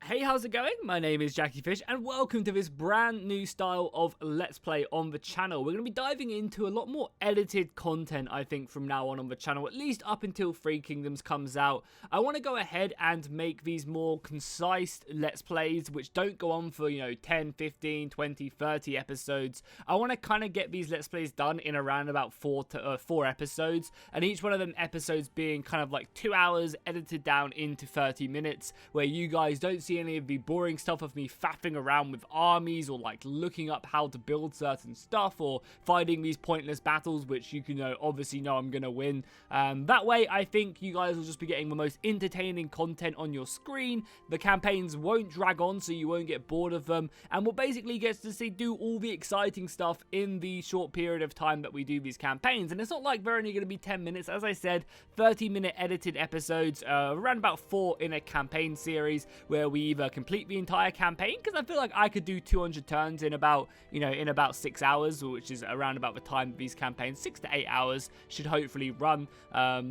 Hey, how's it going? My name is Jackie Fish and welcome to this brand new style of Let's Play on the channel. We're going to be diving into a lot more edited content, I think, from now on the channel, at least up until Three Kingdoms comes out. I want to go ahead and make these more concise Let's Plays, which don't go on for, 10, 15, 20, 30 episodes. I want to kind of get these Let's Plays done in around about four episodes, and each one of them episodes being kind of like 2 hours edited down into 30 minutes, where you guys don't see any of the boring stuff of me faffing around with armies or like looking up how to build certain stuff or fighting these pointless battles, which you can obviously know I'm gonna win. That way I think you guys will just be getting the most entertaining content on your screen. The campaigns won't drag on, so you won't get bored of them, and we'll basically get to see do all the exciting stuff in the short period of time that we do these campaigns. And it's not like they're only going to be 10 minutes, as I said, 30-minute edited episodes, around about 4 in a campaign series, where we either complete the entire campaign, because I feel like I could do 200 turns in about, in about 6 hours, which is around about the time of these campaigns. 6 to 8 hours should hopefully run.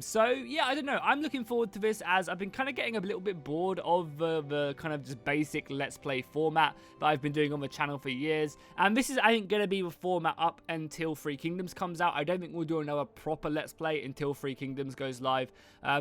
So yeah, I don't know. I'm looking forward to this, as I've been kind of getting a little bit bored of the kind of just basic Let's Play format that I've been doing on the channel for years. And this is, I think, going to be the format up until Three Kingdoms comes out. I don't think we'll do another proper Let's Play until Three Kingdoms goes live.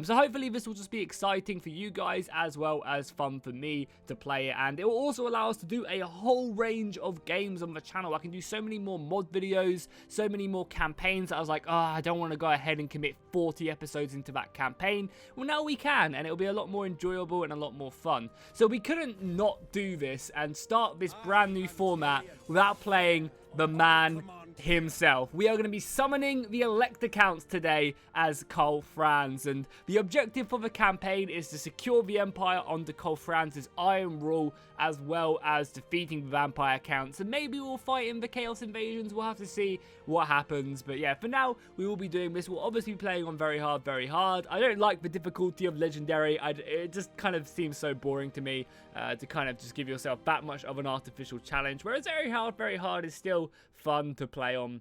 So hopefully this will just be exciting for you guys, as well as fun for me to play it, and it will also allow us to do a whole range of games on the channel. I can do so many more mod videos, so many more campaigns that I was like, oh, I don't want to go ahead and commit 40 episodes into that campaign. Well, now we can, and it'll be a lot more enjoyable and a lot more fun. So we couldn't not do this and start this brand new format without playing the man himself. We are going to be summoning the Elector counts today as Karl Franz, and the objective for the campaign is to secure the Empire under Karl Franz's iron rule, as well as defeating the vampire counts. And maybe we'll fight in the Chaos Invasions. We'll have to see what happens, but yeah, for now we will be doing this. We'll obviously be playing on very hard, very hard. I don't like the difficulty of legendary. It just kind of seems so boring to me, to kind of just give yourself that much of an artificial challenge, whereas very hard is still fun to play on.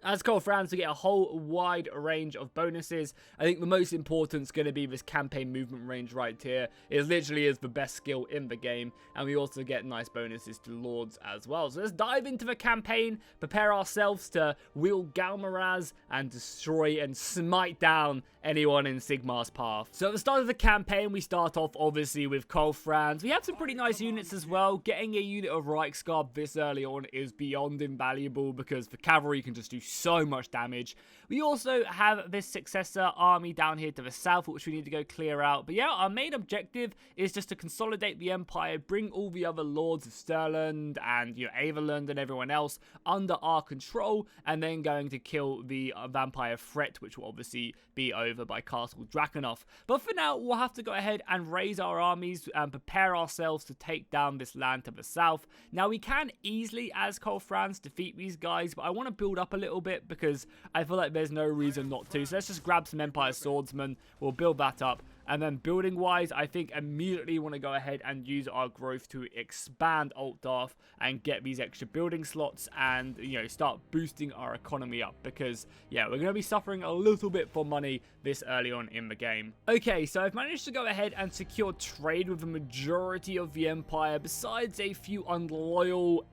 As Karl Franz, we get a whole wide range of bonuses. I think the most important is going to be this campaign movement range right here. It literally is the best skill in the game, and we also get nice bonuses to Lords as well. So let's dive into the campaign, prepare ourselves to wield Galmaraz and destroy and smite down anyone in Sigmar's path. So at the start of the campaign, we start off obviously with Karl Franz. We have some pretty nice units as well. Getting a unit of Reichsguard this early on is beyond invaluable, because the cavalry can just do so much damage. We also have this successor army down here to the south, which we need to go clear out. But yeah, our main objective is just to consolidate the Empire, bring all the other lords of Stirland and Averland and everyone else under our control, and then going to kill the vampire threat, which will obviously be over by Castle Drakenhof. But for now, we'll have to go ahead and raise our armies and prepare ourselves to take down this land to the south. Now, we can easily, as Karl Franz, defeat these guys, but I want to build up a little bit, because I feel like there's no reason not to. So let's just grab some Empire Swordsmen. We'll build that up. And then building wise, I think immediately want to go ahead and use our growth to expand Altdorf and get these extra building slots and, start boosting our economy up, because yeah, we're going to be suffering a little bit for money this early on in the game. Okay, so I've managed to go ahead and secure trade with the majority of the Empire, besides a few unloyal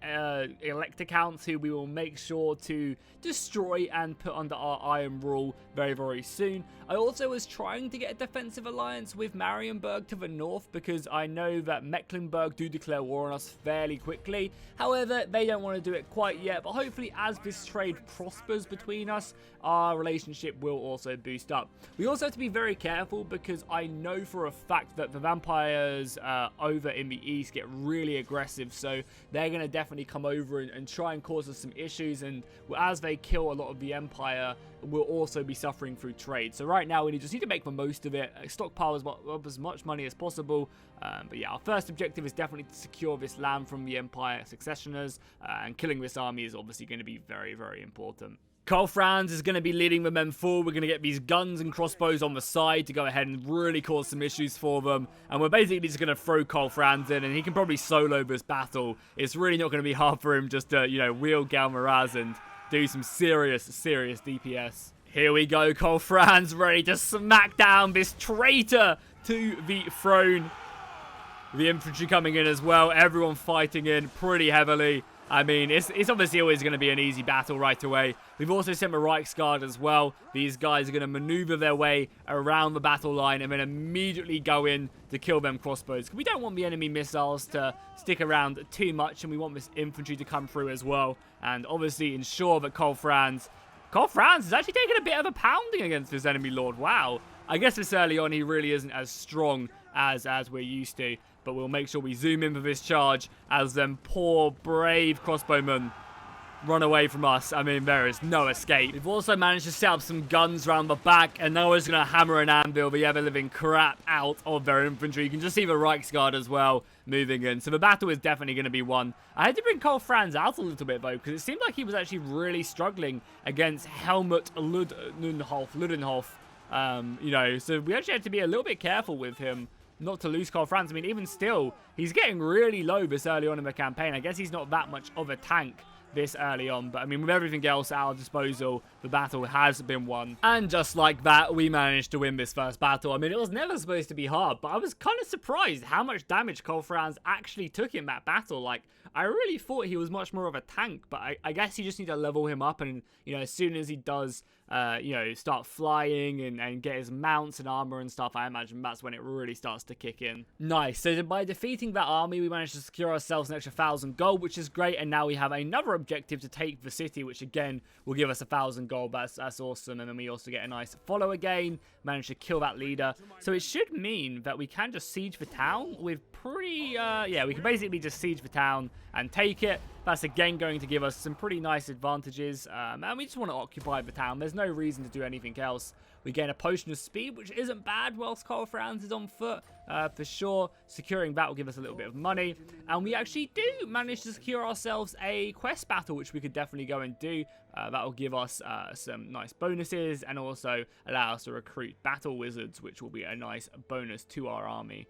Elector counts who we will make sure to destroy and put under our iron rule very soon. I also was trying to get a defensive alliance with Marienburg to the north, because I know that Mecklenburg do declare war on us fairly quickly. However, they don't want to do it quite yet, but hopefully as this trade prospers between us, our relationship will also boost up. We also have to be very careful, because I know for a fact that the vampires over in the east get really aggressive, so they're going to definitely come over and try and cause us some issues, and as they kill a lot of the Empire, we'll also be suffering through trade. So right now we just need to make the most of it, stockpile as much money as possible. But yeah, our first objective is definitely to secure this land from the Empire successioners, and killing this army is obviously going to be very important. Karl Franz is going to be leading the men forward. We're going to get these guns and crossbows on the side to go ahead and really cause some issues for them. And we're basically just going to throw Karl Franz in, and he can probably solo this battle. It's really not going to be hard for him just to, wield Galmaraz and do some serious DPS. Here we go, Karl Franz ready to smack down this traitor to the throne. The infantry coming in as well. Everyone fighting in pretty heavily. I mean, it's obviously always going to be an easy battle right away. We've also sent a Reichsguard as well. These guys are going to maneuver their way around the battle line and then immediately go in to kill them crossbows. We don't want the enemy missiles to stick around too much, and we want this infantry to come through as well. And obviously ensure that Karl Franz is actually taking a bit of a pounding against this enemy lord. Wow. I guess this early on he really isn't as strong as we're used to. But we'll make sure we zoom in for this charge as them poor, brave crossbowmen run away from us. I mean, there is no escape. We've also managed to set up some guns around the back, and now we're just going to hammer and anvil the ever-living crap out of their infantry. You can just see the Reichsguard as well moving in. So the battle is definitely going to be won. I had to bring Karl Franz out a little bit, though, because it seemed like he was actually really struggling against Helmut Ludenhof. You know, so we actually had to be a little bit careful with him, not to lose Karl Franz. I mean, even still, he's getting really low this early on in the campaign. I guess he's not that much of a tank this early on, but I mean, with everything else at our disposal, the battle has been won. And just like that, we managed to win this first battle. I mean, it was never supposed to be hard, but I was kind of surprised how much damage Karl Franz actually took in that battle. Like, I really thought he was much more of a tank, but I guess you just need to level him up, and, you know, as soon as he does, you know, start flying and get his mounts and armor and stuff, I imagine that's when it really starts to kick in. Nice. So by defeating that army, we managed to secure ourselves an extra 1,000 gold, which is great, and now we have another objective to take the city, which again will give us 1,000 gold. That's awesome. And then we also get a nice follow again, manage to kill that leader. So it should mean that we can just siege the town with pretty, yeah, we can basically just siege the town and take it. That's again going to give us some pretty nice advantages, and we just want to occupy the town. There's no reason to do anything else. We gain a potion of speed, which isn't bad whilst Karl Franz is on foot, for sure. Securing that will give us a little bit of money, and we actually do manage to secure ourselves a quest battle, which we could definitely go and do. That will give us some nice bonuses, and also allow us to recruit battle wizards, which will be a nice bonus to our army.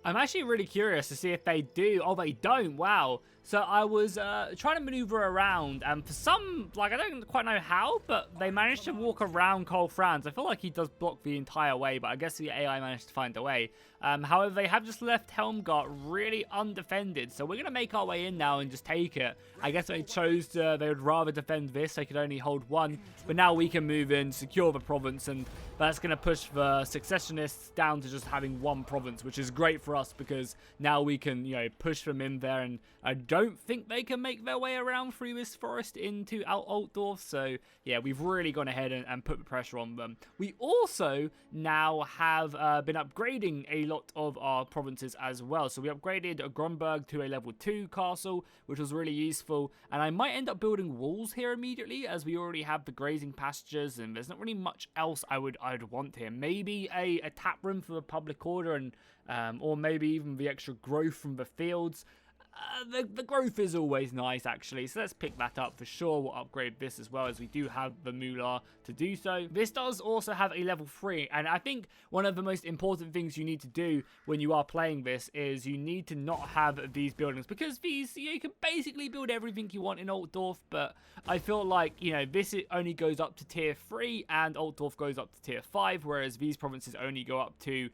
I'm actually really curious to see if they do. Oh, they don't. Wow. So I was trying to maneuver around, and for some, like, I don't quite know how, but they managed to walk around Karl Franz. I feel like he does block the entire way, but I guess the AI managed to find a way. However, they have just left Helmgart really undefended, so we're going to make our way in now and just take it. I guess they chose to, they would rather defend this. They could only hold one, but now we can move in, secure the province, and that's going to push the successionists down to just having one province, which is great for us because now we can, you know, push them in there, and I don't think they can make their way around through this forest into Altdorf. So yeah, we've really gone ahead and put the pressure on them. We also now have been upgrading a lot of our provinces as well. So we upgraded Grunberg to a level 2 castle, which was really useful, and I might end up building walls here immediately, as we already have the grazing pastures, and there's not really much else I'd want here. Maybe a tap room for the public order, and or maybe even the extra growth from the fields. The growth is always nice, actually, so let's pick that up for sure. We'll upgrade this as well, as we do have the moolah to do so. This does also have a level 3, and I think one of the most important things you need to do when you are playing this is you need to not have these buildings, because these, you know, you can basically build everything you want in Altdorf, but I feel like, you know, this only goes up to tier 3 and Altdorf goes up to tier 5, whereas these provinces only go up to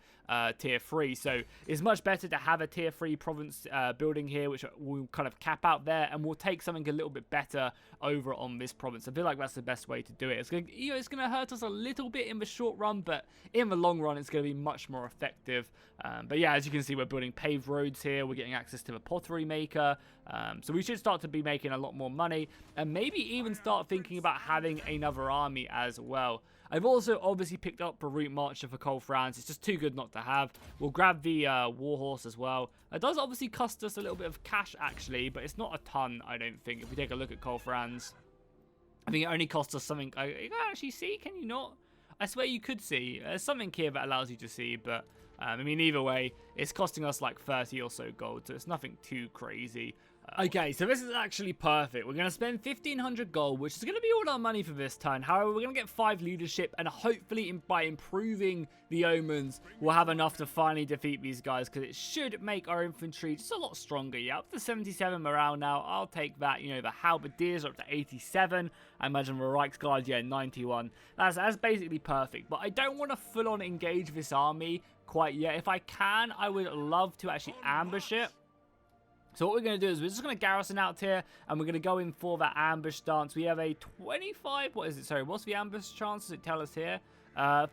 tier 3. So it's much better to have a tier 3 province building here, which will kind of cap out there, and we'll take something a little bit better over on this province. I feel like that's the best way to do it. It's going to, you know, it's going to hurt us a little bit in the short run, but in the long run it's going to be much more effective. But yeah, as you can see, we're building paved roads here. We're getting access to the pottery maker, so we should start to be making a lot more money, and maybe even start thinking about having another army as well. I've also obviously picked up the route marcher for Karl Franz. It's just too good not to have. We'll grab the warhorse as well. It does obviously cost us a little bit of cash, actually, but it's not a ton, I don't think. If we take a look at Karl Franz, I think it only costs us something. You can actually see, can you not? I swear you could see. There's something here that allows you to see, but I mean, either way, it's costing us like 30 or so gold, so it's nothing too crazy. Okay, so this is actually perfect. We're going to spend 1,500 gold, which is going to be all our money for this turn. However, we're going to get 5 leadership, and hopefully by improving the omens, we'll have enough to finally defeat these guys, because it should make our infantry just a lot stronger. Yeah, up to 77 morale now. I'll take that. You know, the halberdiers are up to 87. I imagine the Reichsguard, yeah, 91. That's basically perfect. But I don't want to full-on engage this army quite yet. If I can, I would love to actually ambush it. So what we're going to do is we're just going to garrison out here, and we're going to go in for that ambush stance. We have a 25, what is it, sorry, what's the ambush chance? Does it tell us here?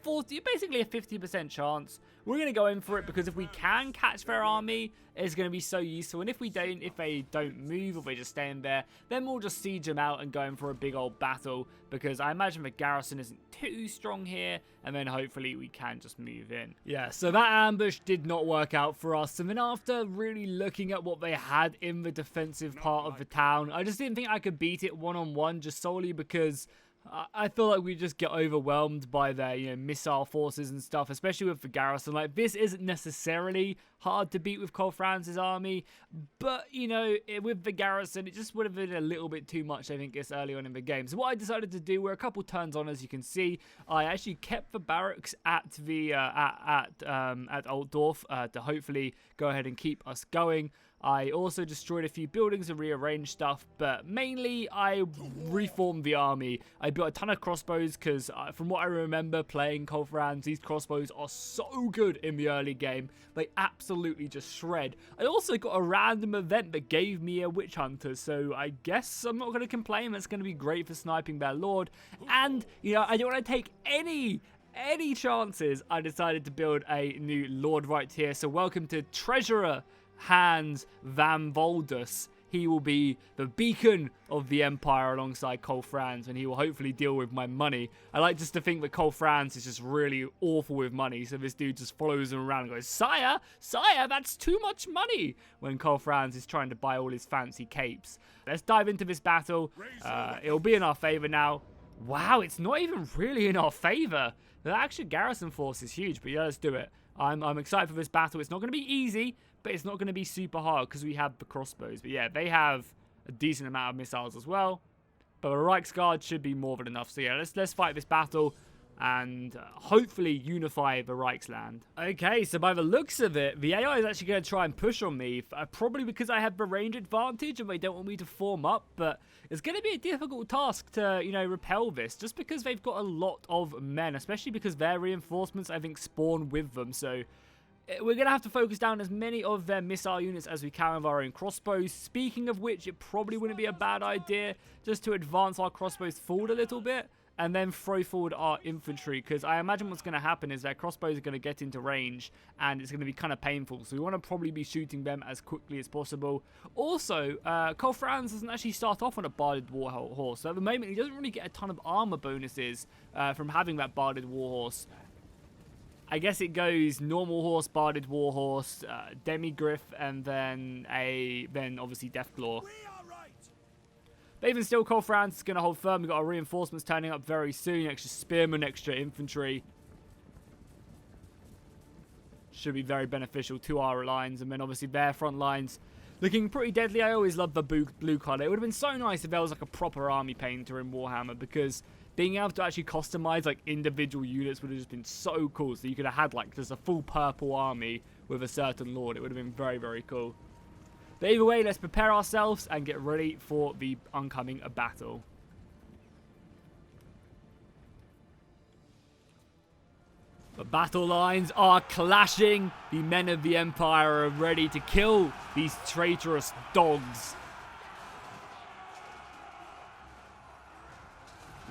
40, basically a 50% chance. We're going to go in for it because if we can catch their army, it's going to be so useful. And if we don't, if they don't move or they just stay in there, then we'll just siege them out and go in for a big old battle, because I imagine the garrison isn't too strong here, and then hopefully we can just move in. Yeah, so that ambush did not work out for us. And then after really looking at what they had in the defensive part of the town, I just didn't think I could beat it one-on-one, just solely because I feel like we just get overwhelmed by their, you know, missile forces and stuff, especially with the garrison. Like, this isn't necessarily hard to beat with Karl Franz's army, but, you know, with the garrison, it just would have been a little bit too much, I think, this early on in the game. So what I decided to do, we're a couple turns on, as you can see. I actually kept the barracks at the at Altdorf to hopefully go ahead and keep us going. I also destroyed a few buildings and rearranged stuff, but mainly I reformed the army. I built a ton of crossbows because from what I remember playing Karl Franz, these crossbows are so good in the early game. They absolutely just shred. I also got a random event that gave me a witch hunter, so I guess I'm not going to complain. That's going to be great for sniping their lord. And, you know, I don't want to take any chances. I decided to build a new lord right here. So welcome to Treasurer Hans van Voldus. He will be the beacon of the empire alongside Karl Franz, and he will hopefully deal with my money. I like just to think that Karl Franz is just really awful with money, so this dude just follows him around and goes, Sire, that's too much money, when Karl Franz is trying to buy all his fancy capes. Let's dive into this battle. It'll be in our favor now. Wow, it's not even really in our favor. The actual garrison force is huge, but yeah, let's do it. I'm excited for this battle. It's not going to be easy, but it's not going to be super hard because we have the crossbows. But yeah, they have a decent amount of missiles as well. But the Reichsguard should be more than enough. So yeah, let's fight this battle and hopefully unify the Reichsland. Okay, so by the looks of it, the AI is actually going to try and push on me, probably because I have the range advantage and they don't want me to form up, but it's going to be a difficult task to, you know, repel this, just because they've got a lot of men, especially because their reinforcements, I think, spawn with them, so we're going to have to focus down as many of their missile units as we can with our own crossbows. Speaking of which, it probably wouldn't be a bad idea just to advance our crossbows forward a little bit and then throw forward our infantry, because I imagine what's going to happen is their crossbows are going to get into range and it's going to be kind of painful, so we want to probably be shooting them as quickly as possible. Also, Karl Franz doesn't actually start off on a barded warhorse, so at the moment he doesn't really get a ton of armor bonuses from having that barded warhorse. I guess it goes normal horse, barded warhorse, demigriff, and then obviously Deathclaw. But even still, Karl Franz is going to hold firm. We've got our reinforcements turning up very soon. Extra spearmen, extra infantry. Should be very beneficial to our lines. And then obviously their front lines looking pretty deadly. I always love the blue colour. It would have been so nice if there was like a proper army painter in Warhammer, because being able to actually customize like individual units would have just been so cool. So you could have had like just a full purple army with a certain lord. It would have been very, very cool. But either way, let's prepare ourselves and get ready for the oncoming battle. The battle lines are clashing. The men of the Empire are ready to kill these traitorous dogs.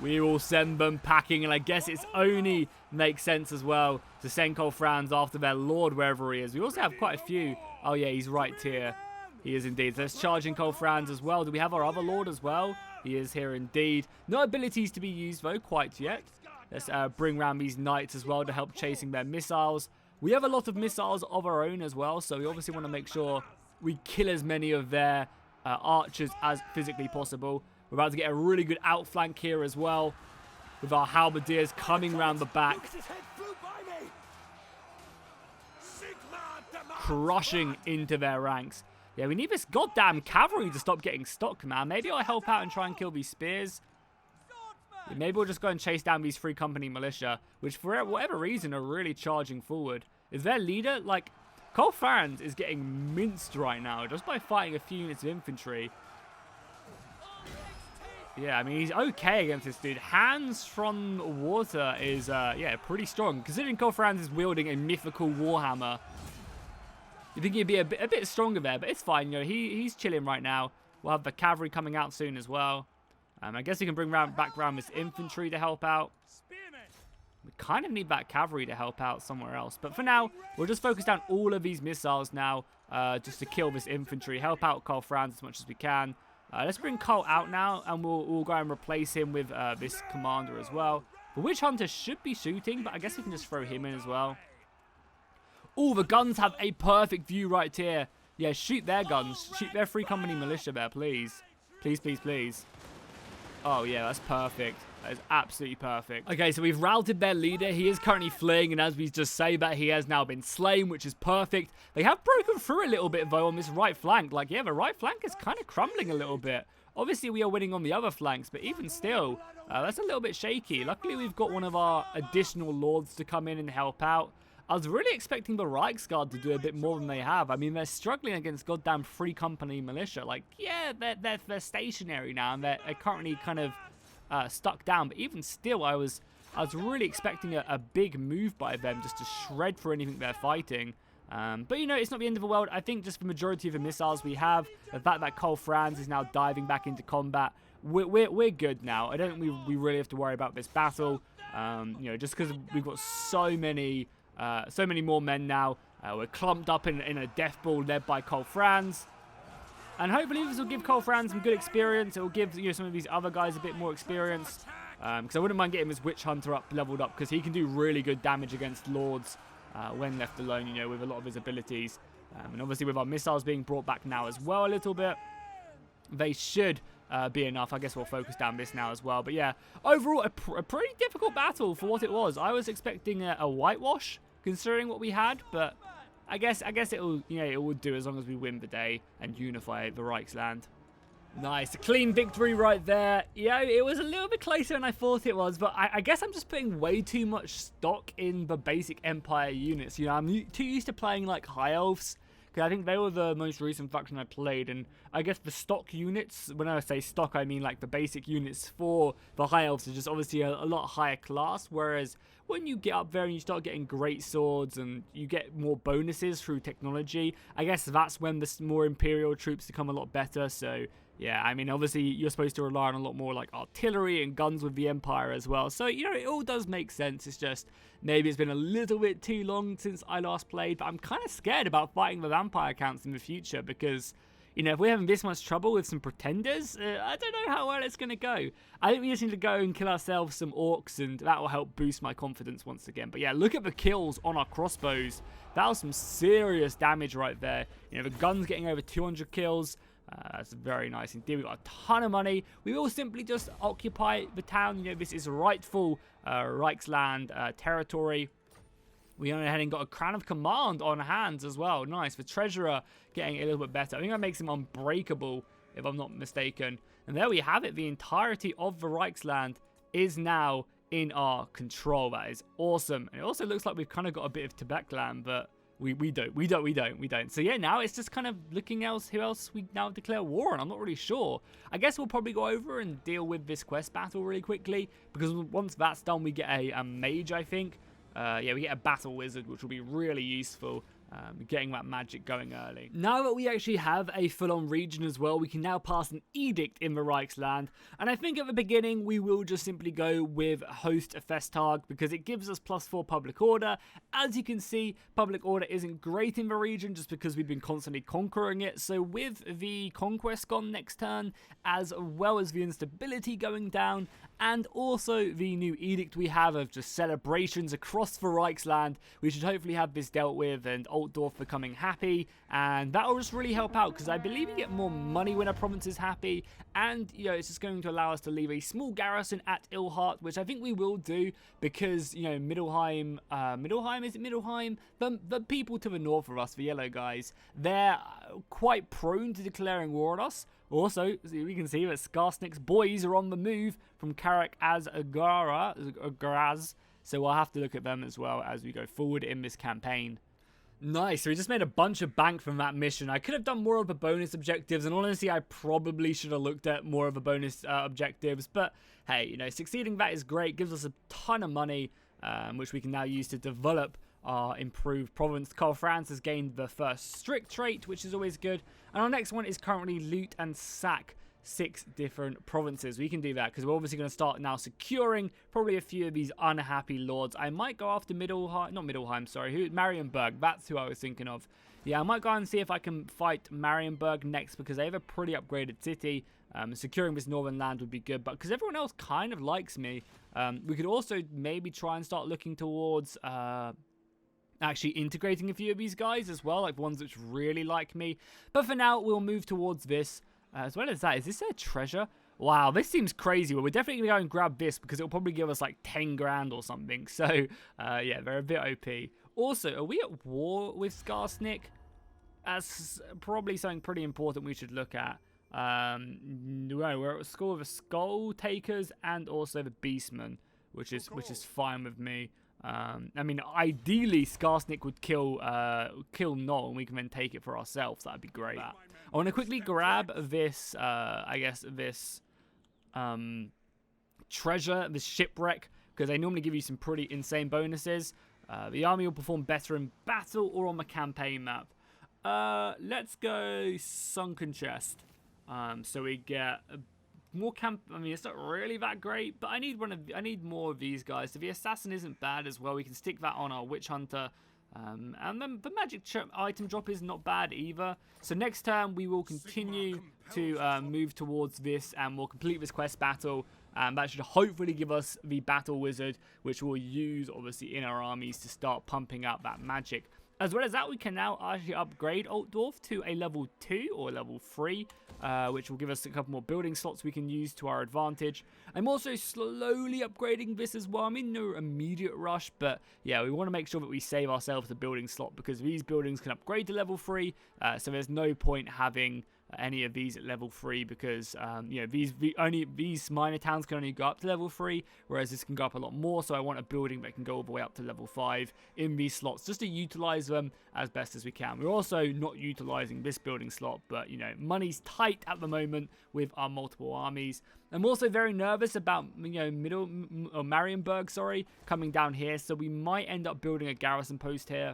We will send them packing, and I guess it's only makes sense as well to send Karl Franz after their lord wherever he is. We also have quite a few. Oh yeah, he's right here. He is indeed. Let's charge in Karl Franz as well. Do we have our other lord as well? He is here indeed. No abilities to be used though quite yet. Let's bring round these knights as well to help chasing their missiles. We have a lot of missiles of our own as well, so we obviously want to make sure we kill as many of their archers as physically possible. We're about to get a really good outflank here as well, with our halberdiers coming round the back, crushing into their ranks. Yeah, we need this goddamn cavalry to stop getting stuck, man. Maybe I'll help out and try and kill these spears. Yeah, maybe we'll just go and chase down these 3 company militia, which for whatever reason are really charging forward. Is their leader, like, Karl Franz is getting minced right now just by fighting a few units of infantry. Yeah, I mean, he's okay against this dude. Hands from water is, yeah, pretty strong. Considering Karl Franz is wielding a mythical Warhammer, you think he'd be a bit stronger there, but it's fine. You know, he's chilling right now. We'll have the cavalry coming out soon as well. I guess he can bring back around this infantry to help out. We kind of need that cavalry to help out somewhere else. But for now, we'll just focus down all of these missiles now, just to kill this infantry. Help out Karl Franz as much as we can. Let's bring Karl out now, and we'll go and replace him with this commander as well. The Witch Hunter should be shooting, but I guess we can just throw him in as well. Oh, the guns have a perfect view right here. Yeah, shoot their guns. Shoot their Free Company militia there, please. Please, please, please. Oh, yeah, that's perfect. That is absolutely perfect. Okay, so we've routed their leader. He is currently fleeing, and as we just say that, he has now been slain, which is perfect. They have broken through a little bit, though, on this right flank. Like, yeah, the right flank is kind of crumbling a little bit. Obviously, we are winning on the other flanks, but even still, that's a little bit shaky. Luckily, we've got one of our additional lords to come in and help out. I was really expecting the Reichsguard to do a bit more than they have. I mean, they're struggling against goddamn Free Company militia. Like, yeah, they're stationary now, and they're currently kind of stuck down. But even still, I was really expecting a big move by them just to shred for anything they're fighting. But, you know, it's not the end of the world. I think just the majority of the missiles we have, the fact that Karl Franz is now diving back into combat, we're good now. I don't think we really have to worry about this battle. You know, just because we've got so many more men now. We're clumped up in a death ball led by Karl Franz. And hopefully this will give Karl Franz some good experience. It will give, you know, some of these other guys a bit more experience. Because I wouldn't mind getting his Witch Hunter leveled up, because he can do really good damage against Lords when left alone, you know, with a lot of his abilities. And obviously with our missiles being brought back now as well a little bit, they should be enough. I guess we'll focus down this now as well. But yeah, overall, a pretty difficult battle for what it was. I was expecting a whitewash, considering what we had, but I guess it will, you know, it will do as long as we win the day and unify the Reikland. Nice, a clean victory right there. Yeah, it was a little bit closer than I thought it was, but I guess I'm just putting way too much stock in the basic Empire units. You know, I'm too used to playing like High Elves, because I think they were the most recent faction I played, and I guess the stock units, when I say stock, I mean like the basic units for the High Elves are just obviously a lot higher class, whereas when you get up there and you start getting great swords and you get more bonuses through technology, I guess that's when the more Imperial troops become a lot better. So yeah, I mean, obviously you're supposed to rely on a lot more like artillery and guns with the Empire as well. So, you know, it all does make sense. It's just maybe it's been a little bit too long since I last played, but I'm kind of scared about fighting the vampire counts in the future, because, you know, if we're having this much trouble with some pretenders, I don't know how well it's going to go. I think we just need to go and kill ourselves some orcs, and that will help boost my confidence once again. But yeah, look at the kills on our crossbows. That was some serious damage right there. You know, the gun's getting over 200 kills. That's very nice indeed. We've got a ton of money. We will simply just occupy the town. You know, this is rightful Reichsland territory. We went ahead and got a Crown of Command on hands as well. Nice. The Treasurer getting a little bit better. I think that makes him unbreakable, if I'm not mistaken. And there we have it. The entirety of the Reichsland is now in our control. That is awesome. And it also looks like we've kind of got a bit of Tibetland, but we don't. So yeah, now it's just kind of looking else who else we now declare war on. I'm not really sure. I guess we'll probably go over and deal with this quest battle really quickly, because once that's done, we get a mage, I think. Yeah, we get a battle wizard, which will be really useful. Getting that magic going early. Now that we actually have a full-on region as well, we can now pass an edict in the Reichsland, and I think at the beginning we will just simply go with Host Festag, because it gives us +4 public order. As you can see, public order isn't great in the region just because we've been constantly conquering it, so with the conquest gone next turn, as well as the instability going down, and also the new edict we have of just celebrations across the Reichsland, we should hopefully have this dealt with, and Altdorf becoming happy, and that will just really help out, because I believe you get more money when a province is happy, and, you know, it's just going to allow us to leave a small garrison at Ilhart, which I think we will do, because, you know, Middelheim, is it Middelheim? The people to the north of us, the yellow guys, they're quite prone to declaring war on us. Also, we can see that Skarsnik's boys are on the move from Karak as Agraz, so we'll have to look at them as well as we go forward in this campaign. Nice, so we just made a bunch of bank from that mission. I could have done more of the bonus objectives, and honestly, I probably should have looked at more of the bonus objectives. But hey, you know, succeeding that is great, gives us a ton of money, which we can now use to develop our improved province. Karl Franz has gained the first strict trait, which is always good. And our next one is currently loot and sack 6 different provinces. We can do that because we're obviously going to start now securing probably a few of these unhappy lords. I might go after Marienburg. That's who I was thinking of. Yeah, I might go and see if I can fight Marienburg next because they have a pretty upgraded city. Securing this northern land would be good, but because everyone else kind of likes me, we could also maybe try and start looking towards actually integrating a few of these guys as well, like the ones which really like me. But for now, we'll move towards this. As well as that, is this a treasure? Wow, this seems crazy. Well, we're definitely going to go and grab this because it'll probably give us like 10 grand or something. So, yeah, they're a bit OP. Also, are we at war with Skarsnik? That's probably something pretty important we should look at. We're at school of the Skull Takers and also the Beastmen, which is fine with me. I mean, ideally, Skarsnik would kill Noel, and we can then take it for ourselves. That'd be great. I want to quickly grab this, I guess, this treasure, this shipwreck, because they normally give you some pretty insane bonuses. The army will perform better in battle or on the campaign map. Let's go sunken chest. So we get more camp. I mean, it's not really that great, but I need more of these guys. So the assassin isn't bad as well. We can stick that on our witch hunter. And then the magic item drop is not bad either. So next turn we will continue to move towards this, and we'll complete this quest battle. That should hopefully give us the battle wizard, which we'll use obviously in our armies to start pumping up that magic. As well as that, we can now actually upgrade Alt Dwarf to a level 2 or level 3, which will give us a couple more building slots we can use to our advantage. I'm also slowly upgrading this as well. I mean, no immediate rush, but yeah, we want to make sure that we save ourselves a building slot because these buildings can upgrade to level 3, so there's no point having any of these at level 3 because you know, these minor towns can only go up to level 3, whereas this can go up a lot more. So I want a building that can go all the way up to level 5 in these slots just to utilize them as best as we can. We're also not utilizing this building slot, but you know, money's tight at the moment with our multiple armies. I'm also very nervous about, you know, Marienburg, coming down here, so we might end up building a garrison post here,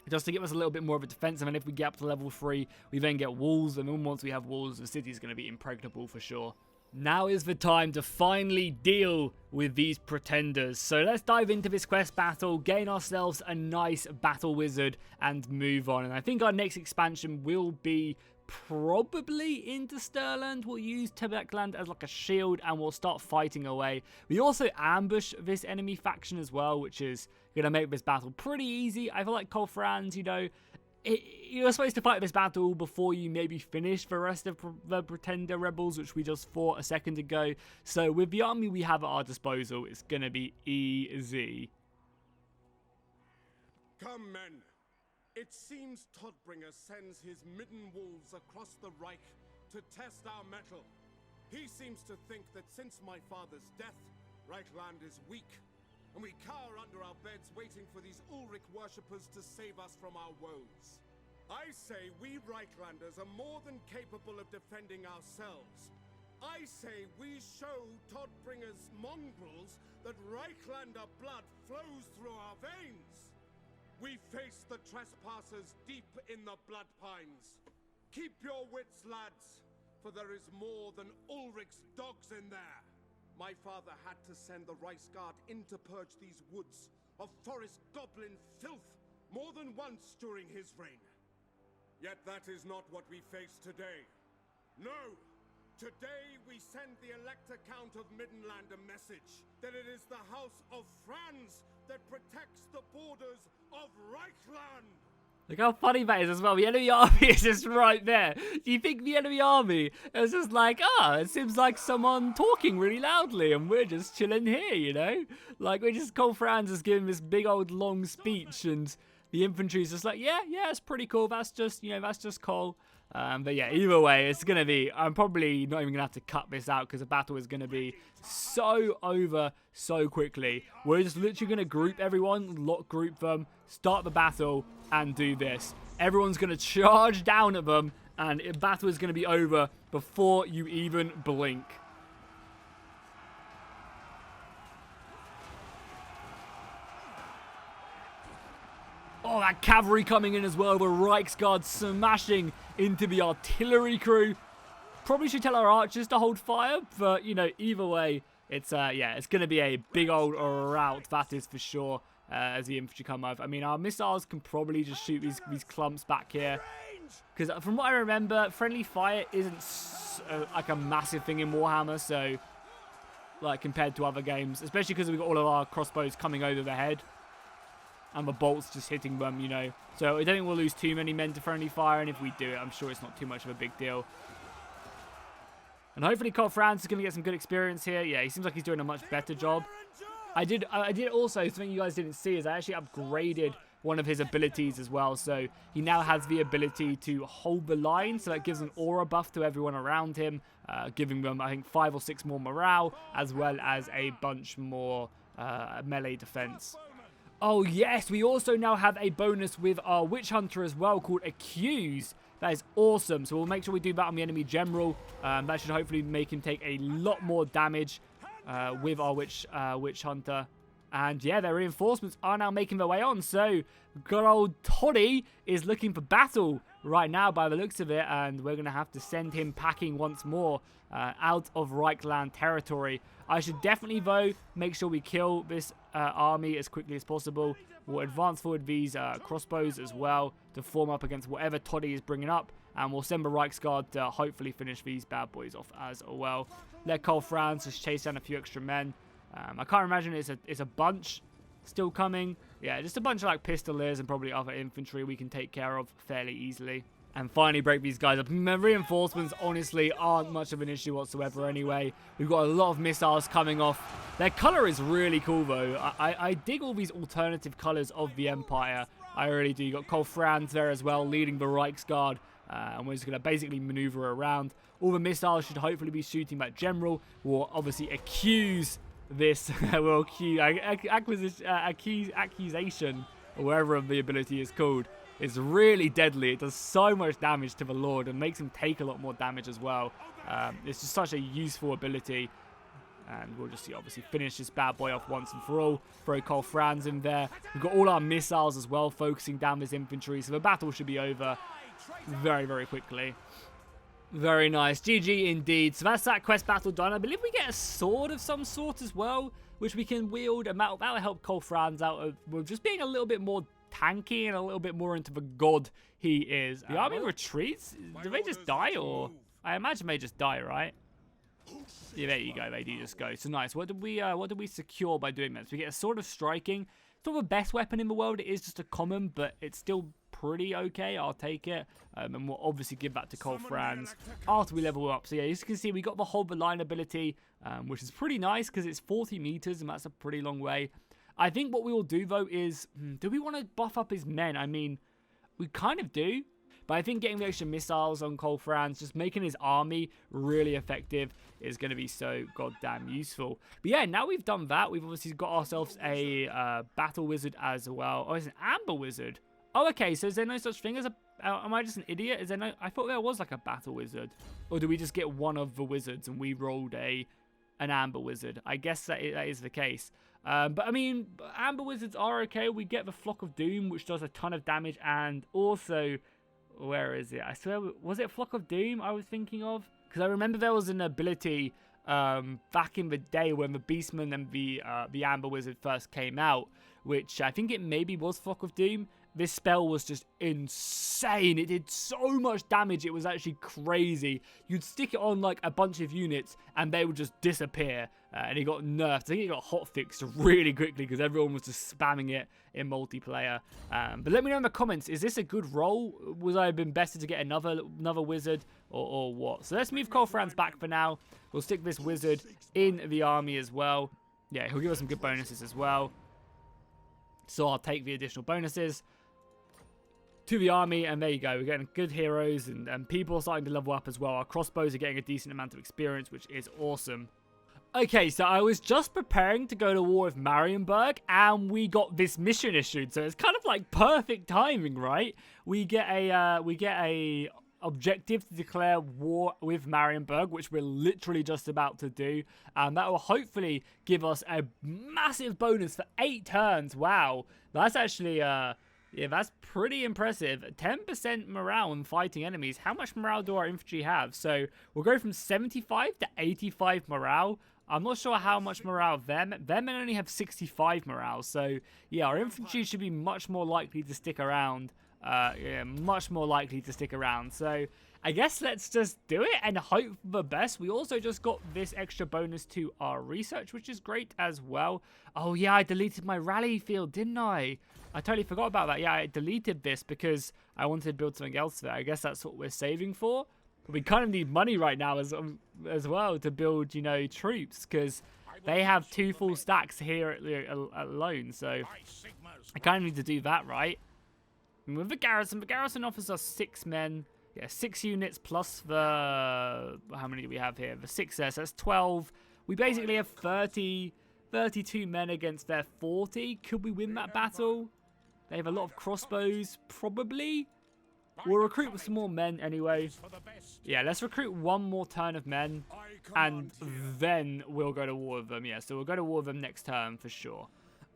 just to give us a little bit more of a defense. And if we get up to level 3, we then get walls, and then once we have walls, the city is going to be impregnable for sure. Now is the time to finally deal with these pretenders. So let's dive into this quest battle, gain ourselves a nice battle wizard, and move on. And I think our next expansion will be probably into Stirland. We'll use Tebekland as like a shield, and we'll start fighting away. We also ambush this enemy faction as well, which is going to make this battle pretty easy. I feel like Karl Franz, you know, you're supposed to fight this battle before you maybe finish the rest of the Pretender rebels, which we just fought a second ago. So with the army we have at our disposal, it's going to be easy. Come, men. It seems Todbringer sends his midden wolves across the Reich to test our mettle. He seems to think that since my father's death, Reikland is weak, and we cower under our beds waiting for these Ulrich worshippers to save us from our woes. I say we Reiklanders are more than capable of defending ourselves. I say we show Todbringer's mongrels that Reiklander blood flows through our veins. We face the trespassers deep in the blood pines. Keep your wits, lads, for there is more than Ulrich's dogs in there. My father had to send the Reichsguard in to purge these woods of forest goblin filth more than once during his reign. Yet that is not what we face today. No! Today we send the Elector Count of Middenland a message that it is the House of Franz that protects the borders of Reikland. Look how funny that is as well. The enemy army is just right there. Do you think the enemy army is just like, it seems like someone talking really loudly and we're just chilling here, you know? Like, we're just, Karl Franz is giving this big old long speech and the infantry is just like, yeah, it's pretty cool. That's just, you know, that's just Karl. But yeah, either way, it's going to be... I'm probably not even going to have to cut this out because the battle is going to be so over so quickly. We're just literally going to group everyone, lock group them, start the battle, and do this. Everyone's going to charge down at them, and the battle is going to be over before you even blink. Oh, that cavalry coming in as well. The Reichsguard smashing into the artillery crew. Probably should tell our archers to hold fire, but, you know, either way, it's, yeah, it's going to be a big old rout, that is for sure, as the infantry come over. I mean, our missiles can probably just shoot these clumps back here. Because from what I remember, friendly fire isn't like a massive thing in Warhammer, so, like, compared to other games, especially because we've got all of our crossbows coming over the head. And the bolts just hitting them, you know. So I don't think we'll lose too many men to friendly fire, and if we do it, I'm sure it's not too much of a big deal. And hopefully Karl Franz is going to get some good experience here. Yeah, he seems like he's doing a much better job. I did also, something you guys didn't see, is I actually upgraded one of his abilities as well. So he now has the ability to hold the line, so that gives an aura buff to everyone around him, giving them, I think, 5 or 6 more morale, as well as a bunch more melee defense. Oh yes, we also now have a bonus with our Witch Hunter as well, called Accuse. That is awesome. So we'll make sure we do that on the enemy general. That should hopefully make him take a lot more damage with our Witch Hunter. And yeah, their reinforcements are now making their way on. So good old Toddy is looking for battle right now by the looks of it. And we're going to have to send him packing once more out of Reikland territory. I should definitely, though, make sure we kill this army as quickly as possible. We'll advance forward these crossbows as well to form up against whatever Toddy is bringing up. And we'll send the Reichsguard to hopefully finish these bad boys off as well. Let Karl Franz just chase down a few extra men. I can't imagine it's a bunch still coming. Yeah, just a bunch of like pistoliers and probably other infantry we can take care of fairly easily. And finally break these guys up. Reinforcements honestly aren't much of an issue whatsoever anyway. We've got a lot of missiles coming off. Their colour is really cool though. I dig all these alternative colours of the Empire. I really do. You got Karl Franz there as well, leading the Reichsguard. And we're just going to basically maneuver around. All the missiles should hopefully be shooting that general. We'll obviously accuse this. We'll accusation, or wherever the ability is called. It's really deadly. It does so much damage to the Lord and makes him take a lot more damage as well. It's just such a useful ability. And we'll just obviously finish this bad boy off once and for all. Throw Karl Franz in there. We've got all our missiles as well focusing down this infantry. So the battle should be over very, very quickly. Very nice. GG indeed. So that's that quest battle done. I believe we get a sword of some sort as well, which we can wield. And that'll help Karl Franz out of just being a little bit more tanky and a little bit more into the god he is. The army retreats? Do they just die, or? I imagine they just die, right? Yeah, there you go. They do just go. So nice. What did we secure by doing this? We get a sword of striking. It's not the best weapon in the world. It is just a common, but it's still pretty okay. I'll take it. And we'll obviously give that to Karl Franz after we level up. So yeah, as you can see, we got the hold the line ability, which is pretty nice because it's 40 meters and that's a pretty long way. I think what we will do, though, is... do we want to buff up his men? I mean, we kind of do. But I think getting the extra missiles on Karl Franz, just making his army really effective, is going to be so goddamn useful. But yeah, now we've done that, we've obviously got ourselves a battle wizard as well. Oh, it's an amber wizard. Oh, okay, so is there no such thing as a... am I just an idiot? Is there no... I thought there was like a battle wizard. Or do we just get one of the wizards and we rolled an amber wizard? I guess that is the case. But I mean, amber wizards are okay. We get the Flock of Doom, which does a ton of damage, and also, where is it? I swear, was it Flock of Doom I was thinking of? Because I remember there was an ability back in the day when the Beastman and the amber wizard first came out, which I think it maybe was Flock of Doom. This spell was just insane. It did so much damage. It was actually crazy. You'd stick it on like a bunch of units and they would just disappear. And it got nerfed. I think it got hotfixed really quickly because everyone was just spamming it in multiplayer. But let me know in the comments, is this a good roll? Would I have been better to get another wizard or what? So let's move Karl Franz back for now. We'll stick this wizard in the army as well. Yeah, he'll give us some good bonuses as well. So I'll take the additional bonuses. to the army, and there you go. We're getting good heroes, and people are starting to level up as well. Our crossbows are getting a decent amount of experience, which is awesome. Okay, so I was just preparing to go to war with Marienburg, and we got this mission issued. So it's kind of like perfect timing, right? We get a objective to declare war with Marienburg, which we're literally just about to do, and that will hopefully give us a massive bonus for 8 turns. Wow, that's actually yeah, that's pretty impressive. 10% morale when fighting enemies. How much morale do our infantry have? So we'll go from 75 to 85 morale. I'm not sure how much morale their men only have 65 morale. So yeah, our infantry should be much more likely to stick around. Yeah, much more likely to stick around. So I guess let's just do it and hope for the best. We also just got this extra bonus to our research, which is great as well. Oh yeah, I deleted my rally field, didn't I? I totally forgot about that. Yeah, I deleted this because I wanted to build something else there. I guess that's what we're saving for. But we kind of need money right now as well to build, you know, troops, because they have 2 full stacks here alone. So I kind of need to do that, right? And with the garrison offers us 6 men. Yeah, 6 units plus the... How many do we have here? The 6 there, so that's 12. We basically have 32 men against their 40. Could we win that battle? They have a lot of crossbows, probably. We'll recruit with some more men anyway. Yeah, let's recruit 1 more turn of men, and then we'll go to war with them. Yeah, so we'll go to war with them next turn for sure.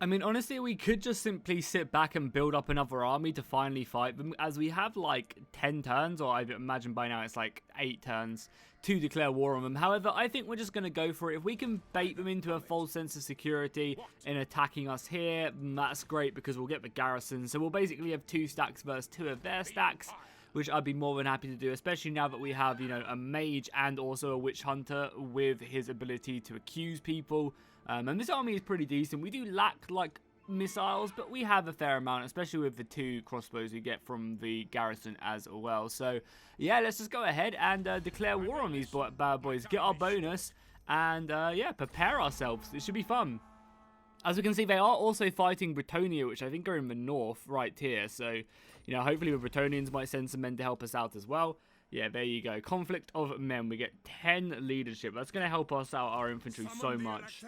I mean, honestly, we could just simply sit back and build up another army to finally fight them, as we have like 10 turns, or I imagine by now it's like 8 turns to declare war on them. However, I think we're just going to go for it. If we can bait them into a false sense of security in attacking us here, that's great, because we'll get the garrison. So we'll basically have 2 stacks versus 2 of their stacks, which I'd be more than happy to do, especially now that we have, you know, a mage and also a witch hunter with his ability to accuse people. And this army is pretty decent. We do lack, like, missiles, but we have a fair amount, especially with the 2 crossbows we get from the garrison as well. So, yeah, let's just go ahead and declare war on these bad boys, get our bonus, and, yeah, prepare ourselves. It should be fun. As we can see, they are also fighting Bretonia, which I think are in the north right here. So, you know, hopefully the Bretonians might send some men to help us out as well. Yeah, there you go. Conflict of men. We get 10 leadership. That's going to help us out, our infantry, so much.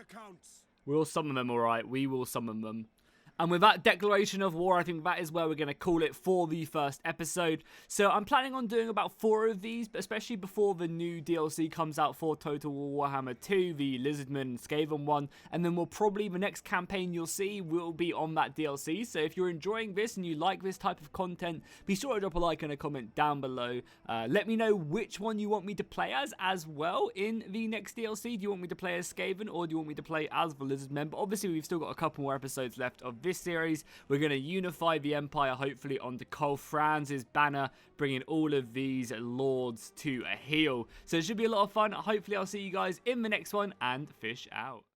We'll summon them, all right. We will summon them. And with that declaration of war, I think that is where we're going to call it for the first episode. So I'm planning on doing about 4 of these, but especially before the new DLC comes out for Total War Warhammer 2, the Lizardman and Skaven one. And then we'll probably, the next campaign you'll see will be on that DLC. So if you're enjoying this and you like this type of content, be sure to drop a like and a comment down below. Let me know which one you want me to play as well in the next DLC. Do you want me to play as Skaven, or do you want me to play as the Lizardmen? But obviously we've still got a couple more episodes left of this series. We're going to unify the Empire, hopefully onto Karl Franz's banner, bringing all of these lords to a heel. So it should be a lot of fun. Hopefully I'll see you guys in the next one, and fish out.